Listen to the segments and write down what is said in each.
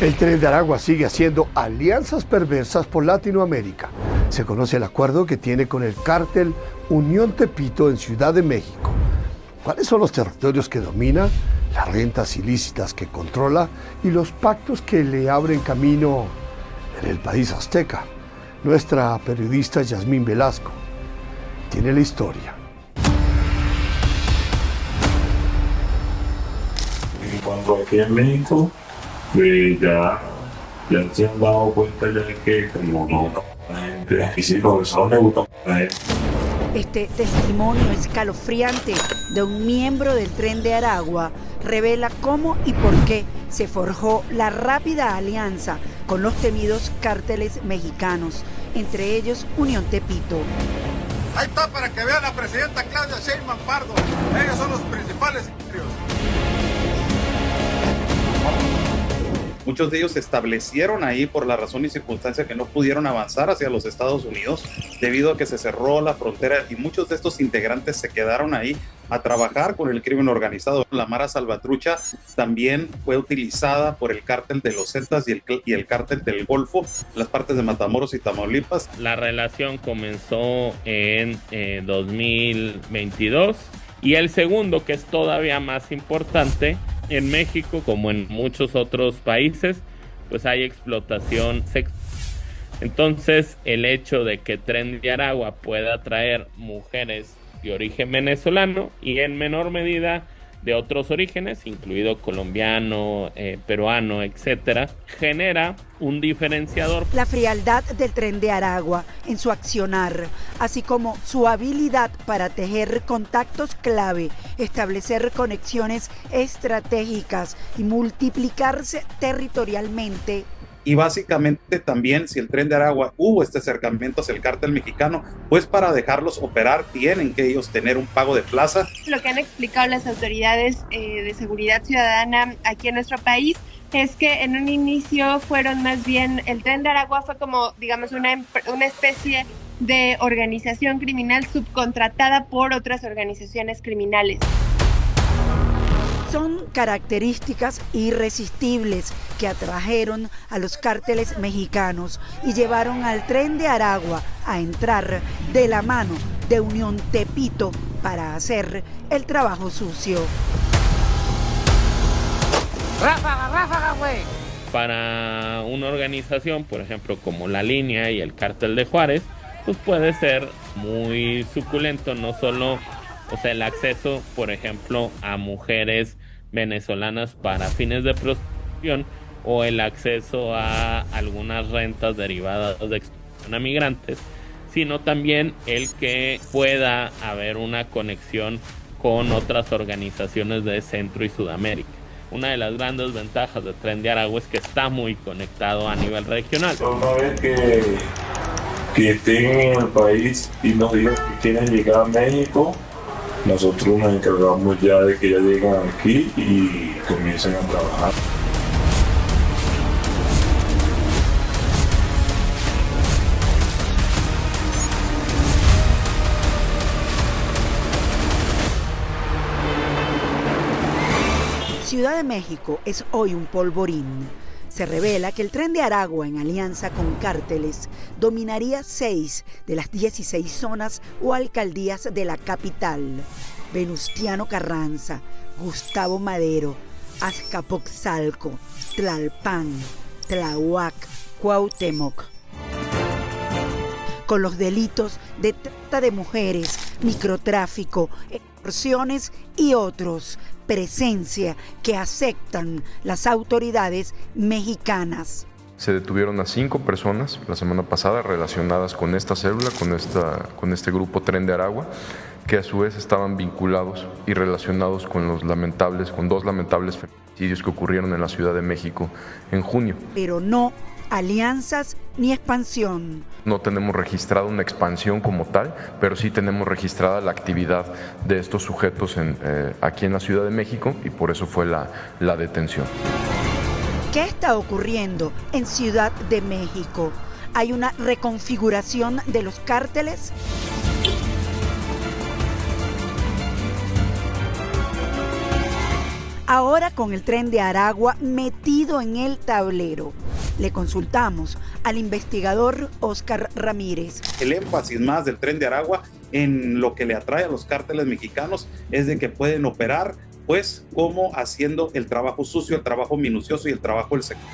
El Tren de Aragua sigue haciendo alianzas perversas por Latinoamérica. Se conoce el acuerdo que tiene con el cártel Unión Tepito en Ciudad de México. ¿Cuáles son los territorios que domina, las rentas ilícitas que controla y los pactos que le abren camino en el país azteca? Nuestra periodista Yasmín Velasco tiene la historia. En cuanto aquí en México, pues ya se han dado cuenta ya de que como no, la gente, y sí, los eso me gusta la gente. Este testimonio escalofriante de un miembro del Tren de Aragua revela cómo y por qué se forjó la rápida alianza con los temidos cárteles mexicanos, entre ellos Unión Tepito. Ahí está para que vean a la presidenta Claudia Sheinbaum Pardo. Ellos son los principales imperios. Muchos de ellos se establecieron ahí por la razón y circunstancia que no pudieron avanzar hacia los Estados Unidos debido a que se cerró la frontera y muchos de estos integrantes se quedaron ahí a trabajar con el crimen organizado. La Mara Salvatrucha también fue utilizada por el cártel de los Zetas y el cártel del Golfo, las partes de Matamoros y Tamaulipas. La relación comenzó en 2022 y el segundo, que es todavía más importante, en México, como en muchos otros países, pues hay explotación sexual. Entonces, el hecho de que Tren de Aragua pueda traer mujeres de origen venezolano y en menor medida de otros orígenes, incluido colombiano, peruano, etcétera, genera un diferenciador. La frialdad del Tren de Aragua en su accionar, así como su habilidad para tejer contactos clave, establecer conexiones estratégicas y multiplicarse territorialmente. Y básicamente también, si el Tren de Aragua hubo este acercamiento hacia el cártel mexicano, pues para dejarlos operar tienen que ellos tener un pago de plaza. Lo que han explicado las autoridades de seguridad ciudadana aquí en nuestro país es que en un inicio fueron más bien, el Tren de Aragua fue como, digamos, una especie de organización criminal subcontratada por otras organizaciones criminales. Son características irresistibles que atrajeron a los cárteles mexicanos y llevaron al Tren de Aragua a entrar de la mano de Unión Tepito para hacer el trabajo sucio. ¡Ráfaga, ráfaga, güey! Para una organización, por ejemplo, como La Línea y el Cártel de Juárez, pues puede ser muy suculento, no solo, o sea, el acceso, por ejemplo, a mujeres venezolanas para fines de prostitución o el acceso a algunas rentas derivadas de explotación a migrantes, sino también el que pueda haber una conexión con otras organizaciones de Centro y Sudamérica. Una de las grandes ventajas del Tren de Aragua es que está muy conectado a nivel regional. Una vez que estén en el país y nos digan que quieren llegar a México, nosotros nos encargamos ya de que ya lleguen aquí y comiencen a trabajar. Ciudad de México es hoy un polvorín. Se revela que el Tren de Aragua, en alianza con cárteles, dominaría 6 de las 16 zonas o alcaldías de la capital. Venustiano Carranza, Gustavo Madero, Azcapotzalco, Tlalpan, Tláhuac, Cuauhtémoc. Con los delitos de trata de mujeres, microtráfico, extorsiones y otros, presencia que aceptan las autoridades mexicanas. Se detuvieron a 5 personas la semana pasada relacionadas con esta célula, con este grupo Tren de Aragua, que a su vez estaban vinculados y relacionados con dos lamentables feminicidios que ocurrieron en la Ciudad de México en junio. Pero no alianzas ni expansión. No tenemos registrada una expansión como tal, pero sí tenemos registrada la actividad de estos sujetos aquí en la Ciudad de México y por eso fue la detención. ¿Qué está ocurriendo en Ciudad de México? ¿Hay una reconfiguración de los cárteles? ahora con el Tren de Aragua metido en el tablero. Le consultamos al investigador Óscar Ramírez. El énfasis más del Tren de Aragua en lo que le atrae a los cárteles mexicanos es de que pueden operar pues como haciendo el trabajo sucio, el trabajo minucioso y el trabajo del sector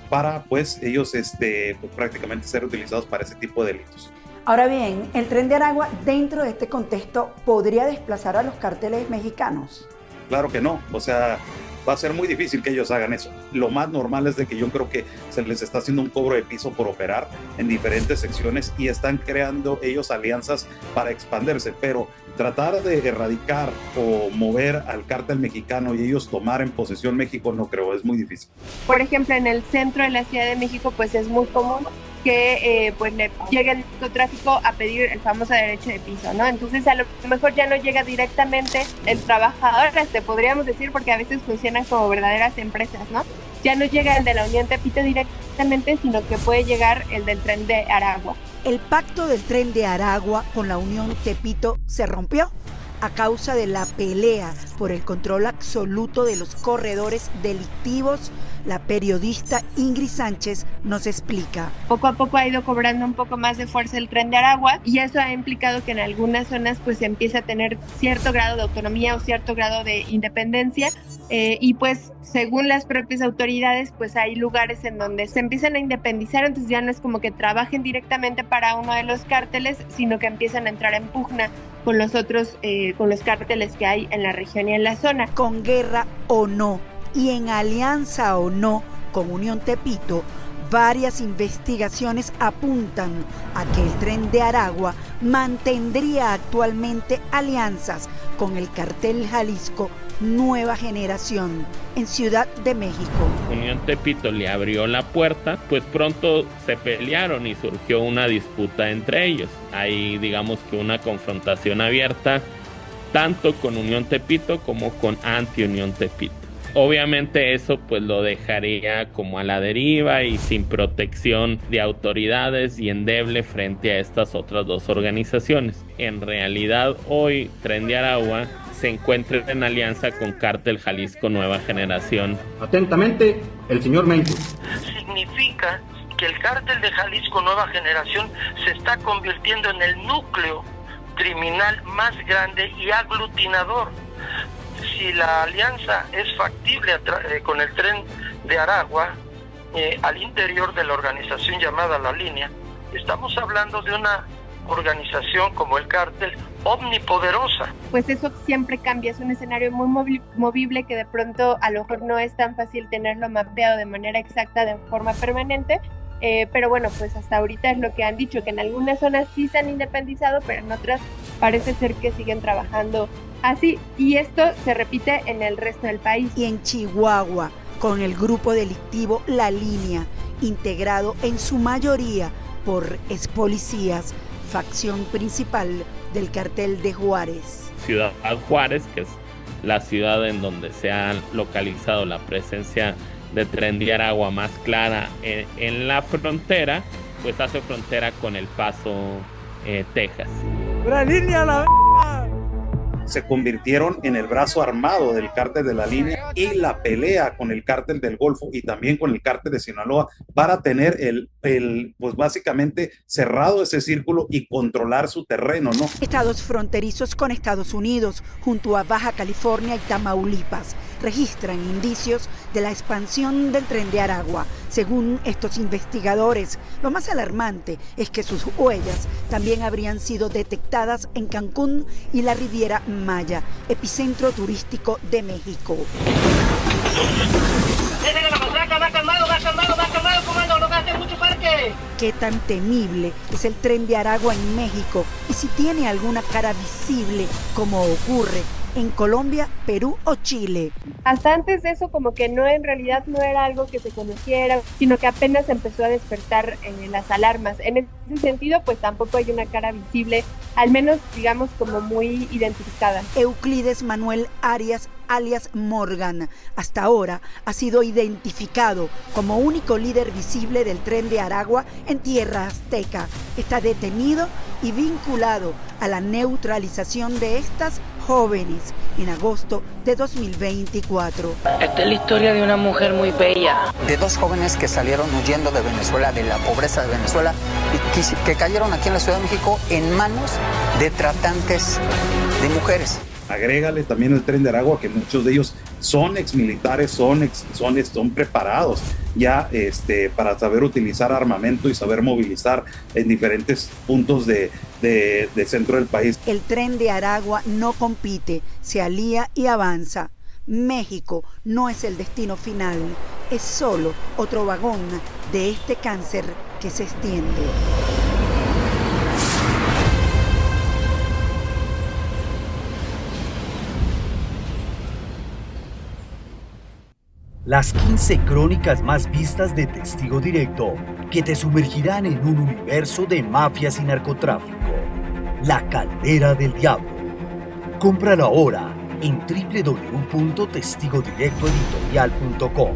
para pues ellos pues, prácticamente ser utilizados para ese tipo de delitos. Ahora bien, ¿el Tren de Aragua dentro de este contexto podría desplazar a los cárteles mexicanos? Claro que no, o sea, va a ser muy difícil que ellos hagan eso. Lo más normal es de que yo creo que se les está haciendo un cobro de piso por operar en diferentes secciones y están creando ellos alianzas para expandirse, pero tratar de erradicar o mover al cártel mexicano y ellos tomar en posesión México no creo, es muy difícil. Por ejemplo, en el centro de la Ciudad de México pues es muy común que pues le llegue el narcotráfico a pedir el famoso derecho de piso, ¿no? Entonces a lo mejor ya no llega directamente el trabajador, podríamos decir, porque a veces funcionan como verdaderas empresas, ¿no? Ya no llega el de la Unión Tepito directamente, sino que puede llegar el del Tren de Aragua. El pacto del Tren de Aragua con la Unión Tepito se rompió a causa de la pelea por el control absoluto de los corredores delictivos. La periodista Ingrid Sánchez nos explica. Poco a poco ha ido cobrando un poco más de fuerza el Tren de Aragua y eso ha implicado que en algunas zonas pues se empieza a tener cierto grado de autonomía o cierto grado de independencia y pues según las propias autoridades pues hay lugares en donde se empiezan a independizar, entonces ya no es como que trabajen directamente para uno de los cárteles, sino que empiezan a entrar en pugna con los otros, con los cárteles que hay en la región y en la zona. Con guerra o no, y en alianza o no con Unión Tepito, varias investigaciones apuntan a que el Tren de Aragua mantendría actualmente alianzas con el cartel Jalisco Nueva Generación en Ciudad de México. Unión Tepito le abrió la puerta, pues pronto se pelearon y surgió una disputa entre ellos. Hay, digamos que una confrontación abierta tanto con Unión Tepito como con Anti-Unión Tepito. Obviamente eso pues lo dejaría como a la deriva y sin protección de autoridades y endeble frente a estas otras dos organizaciones. En realidad hoy Tren de Aragua se encuentra en alianza con Cártel Jalisco Nueva Generación. Atentamente, el señor Mencho. Significa que el Cártel de Jalisco Nueva Generación se está convirtiendo en el núcleo criminal más grande y aglutinador. Si la alianza es factible con el Tren de Aragua, al interior de la organización llamada La Línea, estamos hablando de una organización como el cártel omnipoderosa. Pues eso siempre cambia, es un escenario muy movible que de pronto a lo mejor no es tan fácil tenerlo mapeado de manera exacta, de forma permanente, pero bueno, pues hasta ahorita es lo que han dicho, que en algunas zonas sí se han independizado, pero en otras parece ser que siguen trabajando así, y esto se repite en el resto del país. Y en Chihuahua, con el grupo delictivo La Línea, integrado en su mayoría por expolicías, facción principal del cartel de Juárez. Ciudad Juárez, que es la ciudad en donde se ha localizado la presencia de Tren de Aragua más clara en la frontera, pues hace frontera con El Paso, Texas. ¡La línea, la Se convirtieron en el brazo armado del cártel de La Línea y la pelea con el cártel del Golfo y también con el cártel de Sinaloa para tener pues básicamente cerrado ese círculo y controlar su terreno, ¿no? Estados fronterizos con Estados Unidos, junto a Baja California y Tamaulipas, registran indicios de la expansión del Tren de Aragua. Según estos investigadores, lo más alarmante es que sus huellas también habrían sido detectadas en Cancún y la Riviera Maya, epicentro turístico de México. ¿Qué tan temible es el Tren de Aragua en México? Y si tiene alguna cara visible, como ocurre en Colombia, Perú o Chile. Hasta antes de eso, como que no, en realidad no era algo que se conociera, sino que apenas empezó a despertar las alarmas. En ese sentido, pues tampoco hay una cara visible, al menos digamos como muy identificada. Euclides Manuel Arias, alias Morgan, hasta ahora ha sido identificado como único líder visible del Tren de Aragua en tierra azteca. Está detenido y vinculado a la neutralización de estas jóvenes en agosto de 2024. Esta es la historia de una mujer muy bella. De dos jóvenes que salieron huyendo de Venezuela, de la pobreza de Venezuela, y que cayeron aquí en la Ciudad de México en manos de tratantes de mujeres. Agrégale también el Tren de Aragua, que muchos de ellos son exmilitares, son preparados ya para saber utilizar armamento y saber movilizar en diferentes puntos de centro del país. El Tren de Aragua no compite, se alía y avanza. México no es el destino final, es solo otro vagón de este cáncer que se extiende. Las 15 crónicas más vistas de Testigo Directo, que te sumergirán en un universo de mafias y narcotráfico. La Caldera del Diablo. Cómpralo ahora en www.testigodirectoeditorial.com.